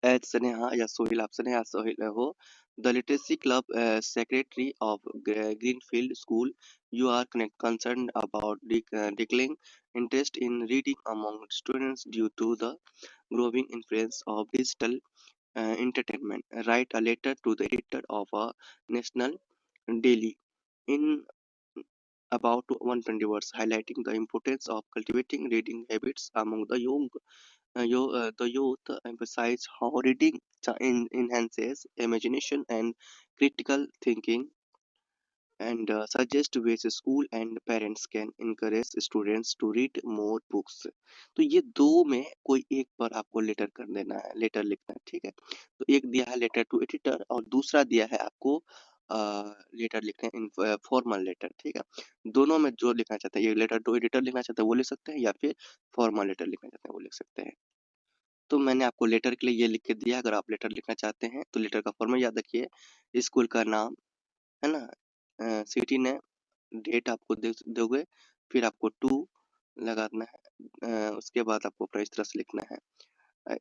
Speaker 1: एच स्नेहा या सोहिल, आप स्नेहा सोहिल हो, the literacy club secretary of greenfield school, you are concerned about declining interest in reading among students due to the growing influence of digital entertainment. Write a letter to the editor of a national daily in about 120 words, highlighting the importance of cultivating reading habits among the young. The youth emphasize how reading enhances imagination and critical thinking, and suggest ways school and parents can encourage students to read more books. तो ये दो में कोई एक पर आपको letter कर देना है, लेटर लिखना है, ठीक है। तो एक दिया है लेटर टू एडिटर और दूसरा दिया है आपको लेटर लिखना है, इन फॉर्मल लेटर, ठीक है। दोनों में जो लिखना चाहते हैं, ये लेटर टू एडिटर लिखना चाहते हैं वो लिख सकते हैं, या फिर फॉर्मल लेटर लिखना चाहते हैं वो लिख सकते हैं। तो मैंने आपको लेटर के लिए ये लिख के दिया, अगर आप लेटर लिखना चाहते हैं तो लेटर का फॉर्मेट याद रखिए, स्कूल का नाम है ना, सिटी नेम, डेट आपको दोगे, फिर आपको टू लगाना है, उसके बाद आपको अपना इस तरह से लिखना है।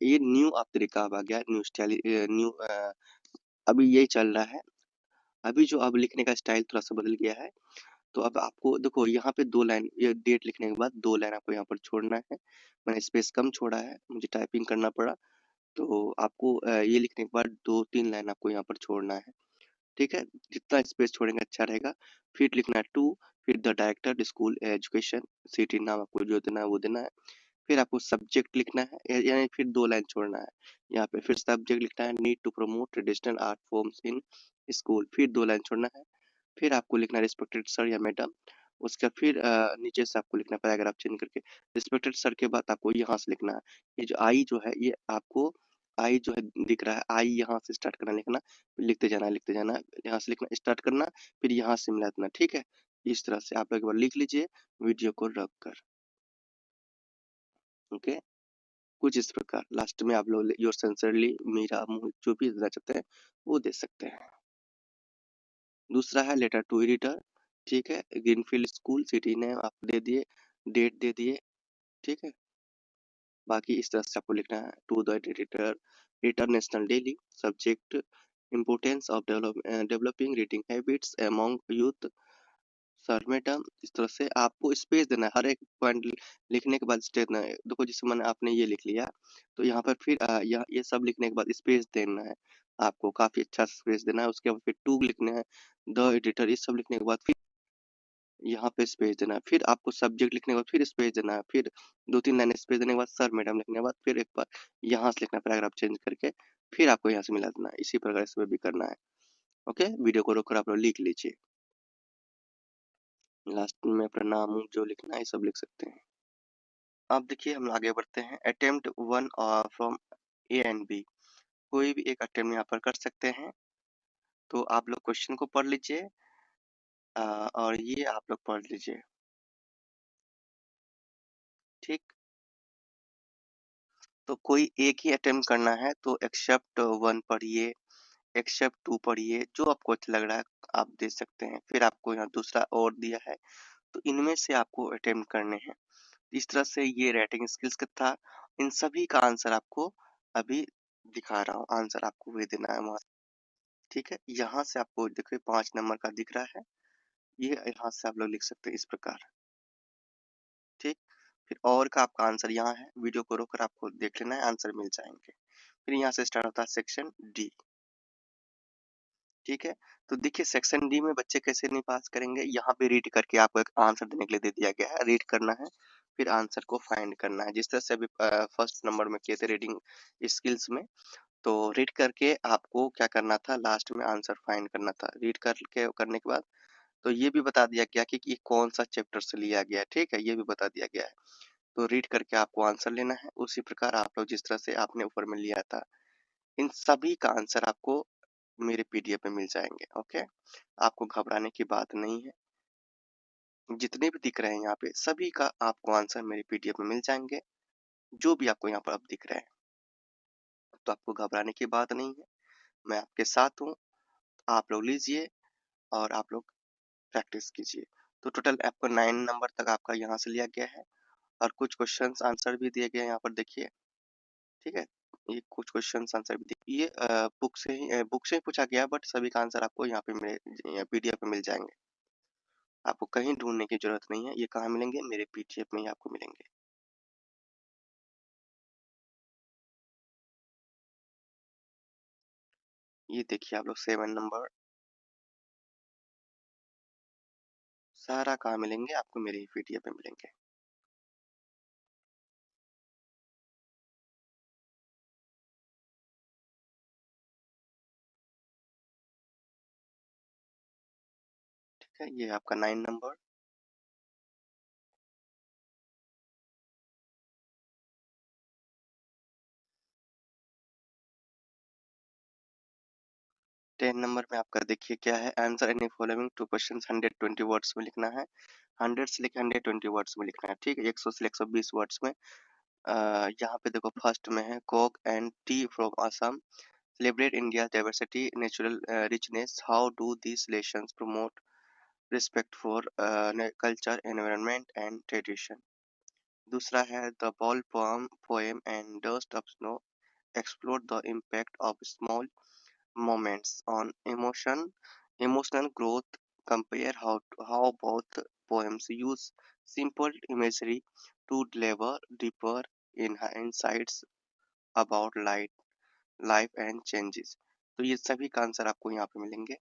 Speaker 1: ये न्यू आप तरीका अब आ गया, न्यू स्टाइल, न्यू अभी यही चल रहा है। अभी जो अब लिखने का स्टाइल थोड़ा सा बदल गया है। तो अब आपको देखो यहाँ पे 2 लाइन, ये डेट लिखने के बाद 2 लाइन आपको यहाँ पर छोड़ना है। मैंने स्पेस कम छोड़ा है, मुझे टाइपिंग करना पड़ा। तो आपको ये लिखने के बाद 2-3 लाइन आपको यहाँ पर छोड़ना है, ठीक है? जितना स्पेस छोड़ेंगे अच्छा रहेगा। फिर लिखना है टू, फिर the director school education, city नाम आपको जो देना है वो देना है। फिर आपको सब्जेक्ट लिखना है, यानी फिर 2 लाइन छोड़ना है। यहाँ पे फिर सब्जेक्ट लिखना है, need to promote traditional art forms in school, फिर 2 लाइन छोड़ना है। फिर आपको लिखना है रिस्पेक्टेड सर या मैडम, उसका फिर नीचे से आपको लिखना है पैराग्राफ चेंज करके। रिस्पेक्टेड सर के बाद आपको यहाँ से लिखना है, ये जो आई जो है ये आपको आई जो है दिख रहा है, आई यहाँ से स्टार्ट करना लिखना, लिखते जाना, यहाँ से लिखना स्टार्ट करना, फिर यहाँ से मिला देना, ठीक है? इस तरह से आप एक बार लिख लीजिए वीडियो को रख कर, ओके? कुछ इस प्रकार लास्ट में आप लोग योर सिंसियरली मीरा मोहित जो भी देना चाहते हैं वो दे सकते हैं। दूसरा है लेटर टू एडिटर, ठीक है? ग्रीनफील्ड स्कूल सिटी नेम आप दे दिए, डेट दे दिए, ठीक है? बाकी इस तरह से आपको लिखना है to the editor international daily, subject importance of developing reading habits among youth, sir madam, इस तरह से आपको स्पेस देना है हर एक पॉइंट लिखने के बाद स्पेस देना है। देखो जैसे मैंने आपने ये लिख लिया तो यहाँ पर फिर यहाँ ये सब लिखने के बाद स्पेस देना है, आपको काफी अच्छा स्पेस देना है। उसके बाद फिर टू लिखना है, द एडिटर, ये सब लिखने के बाद फिर यहाँ पे स्पेस देना है, फिर आपको सब्जेक्ट लिखने के बाद फिर स्पेस देना है, फिर 2-3 लाइन स्पेस देने के बाद सर मैडम लिखने के बाद फिर एक बार यहाँ से लिखना पैराग्राफ चेंज करके, फिर आपको यहाँ से मिला देना है। इसी प्रकार इसमें भी करना है, ओके? वीडियो को रोककर आप लोग लिख लीजिए, लास्ट में अपना नाम जो लिखना है ये सब लिख सकते हैं। अब देखिए हम आगे बढ़ते हैं, attempt one from A and B, कोई भी एक अटेम्प्ट यहाँ पर कर सकते हैं। तो आप लोग क्वेश्चन को पढ़ लीजिए और ये आप लोग पढ़ लीजिए, ठीक? तो कोई एक ही अटेम्प्ट करना है तो एक्सेप्ट वन पढ़िए, एक्सेप्ट टू पढ़िए, जो आपको अच्छा लग रहा है आप दे सकते हैं। फिर आपको यहाँ दूसरा और दिया है, तो इनमें से आपको अटेम्प्ट करने हैं। इस तरह से ये राइटिंग स्किल्स का था। इन सभी का आंसर आपको अभी दिखा रहा हूँ, आंसर आपको वही देना है वहाँ, ठीक है? यहाँ से आपको देखिए 5 नंबर का दिख रहा है, ये यहाँ से आप लोग लिख सकते हैं इस प्रकार, ठीक? फिर और का आपका आंसर यहाँ है, वीडियो को रोककर आपको देख लेना है, आंसर मिल जाएंगे। फिर यहाँ से स्टार्ट होता है सेक्शन डी, ठीक है? तो देखिए सेक्शन डी में बच्चे कैसे नहीं पास करेंगे, यहाँ पे रीड करके आपको एक आंसर देने के लिए दे दिया गया है, रीड करना है, फिर आंसर को फाइंड करना है। जिस तरह से अभी फर्स्ट नंबर में किए थे रीडिंग स्किल्स में, तो रीड करके आपको क्या करना था, लास्ट में आंसर फाइंड करना था। रीड करके करने के बाद तो ये भी बता दिया गया कि ये कौन सा चैप्टर से लिया गया है, ठीक है? ये भी बता दिया गया है। तो रीड करके आपको आंसर लेना है, उसी प्रकार आप लोग जिस तरह से आपने ऊपर में लिया था, इन सभी का आंसर आपको मेरे पीडीएफ में मिल जाएंगे, ओके? आपको घबराने की बात नहीं है, जितने भी दिख रहे हैं यहाँ पे सभी का आपको आंसर मेरे पीडीएफ में मिल जाएंगे, जो भी आपको यहाँ पर अब दिख रहे हैं, तो आपको घबराने की बात नहीं है, मैं आपके साथ हूँ। आप लोग लीजिए और आप लोग प्रैक्टिस कीजिए। तो टोटल आपको 9 नंबर तक आपका यहाँ से लिया गया है और कुछ क्वेश्चंस आंसर भी दिए गए हैं यहाँ पर देखिए, ठीक है? ये कुछ क्वेश्चंस आंसर भी दिए, ये बुक से ही पूछा गया है, बट सभी का आंसर आपको यहाँ पे मेरे पीडीएफ में मिल जाएंगे। आपको कहीं ढूंढने की जरूरत नहीं है, ये कहाँ मिलेंगे, मेरे पीडीएफ में ही आपको मिलेंगे। ये देखिए आप लोग 7 नंबर, सारा कहाँ मिलेंगे, आपको मेरे ही पीडीएफ में मिलेंगे। ठीक है, ये आपका 9 नंबर, 10 नंबर में आपका देखिए क्या है, answer any following two questions 120 words में लिखना है, 100 से लेकर 120 वर्ड्स में लिखना है, ठीक है? 100 से 120 वर्ड्स में। यहाँ पे देखो फर्स्ट में है Coke and T from Assam celebrate India's diversity, natural richness. How do these relations promote respect for culture, environment, and tradition? दूसरा है the ball poem and dust of snow explore the impact of small moments on emotional growth. Compare how both poems use simple imagery to deliver deeper insights about light life and changes. तो ये सभी का answer आपको यहाँ पे मिलेंगे।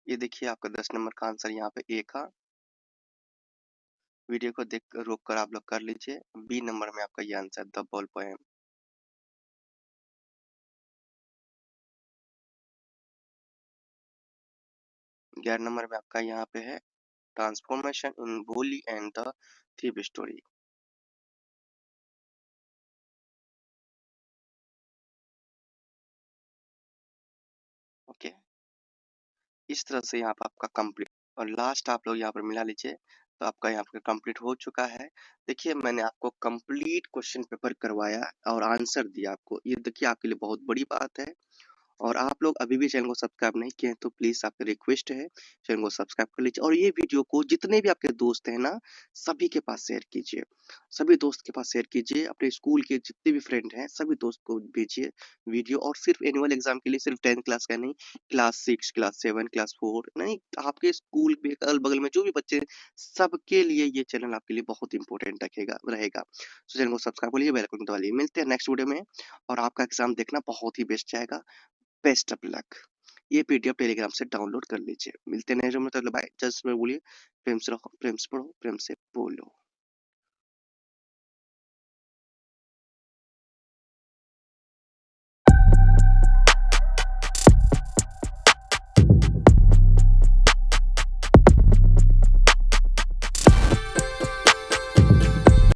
Speaker 1: ये देखिए आपका 10 नंबर का आंसर यहाँ पे ए का। वीडियो को देख रोक कर आप लोग कर लीजिए। बी नंबर में आपका ये answer the ball poem. 11 number में आपका यहाँ पे है ट्रांसफॉर्मेशन इन वोली and the thief story. Okay, इस तरह से यहाँ पे आपका कंप्लीट और लास्ट आप लोग यहाँ पर मिला लीजिए तो आपका यहाँ पे कंप्लीट हो चुका है। देखिए मैंने आपको कंप्लीट क्वेश्चन पेपर करवाया और आंसर दिया आपको। ये देखिए आपके लिए बहुत बड़ी बात है। और आप लोग अभी भी चैनल को सब्सक्राइब नहीं किए हैं तो प्लीज आपकी रिक्वेस्ट है चैनल को सब्सक्राइब कर लीजिए और ये वीडियो को जितने भी आपके दोस्त हैं ना सभी के पास शेयर कीजिए। सभी दोस्त के पास शेयर कीजिए। अपने स्कूल के जितने भी फ्रेंड हैं सभी दोस्त को भेजिए वीडियो। और सिर्फ एनुअल एग्जाम के लिए सिर्फ 10th क्लास का नहीं, क्लास 6 क्लास 7 क्लास 4 नहीं, आपके स्कूल में अगल बगल में जो भी बच्चे हैं, सबके लिए ये चैनल आपके लिए बहुत इंपॉर्टेंट रखेगा रहेगा। तो चैनल को सब्सक्राइब कर लीजिए, बेल आइकन दबा लीजिए। मिलते हैं नेक्स्ट वीडियो में और आपका एग्जाम देखना बहुत ही बेस्ट जाएगा। Best of luck. ये पीडीएफ टेलीग्राम से डाउनलोड कर लीजिए। मिलते हैं नेक्स्ट में, मतलब बाय। जस्ट में बोलिए प्रेम से रहो, प्रेम से पढ़ो, प्रेम से बोलो।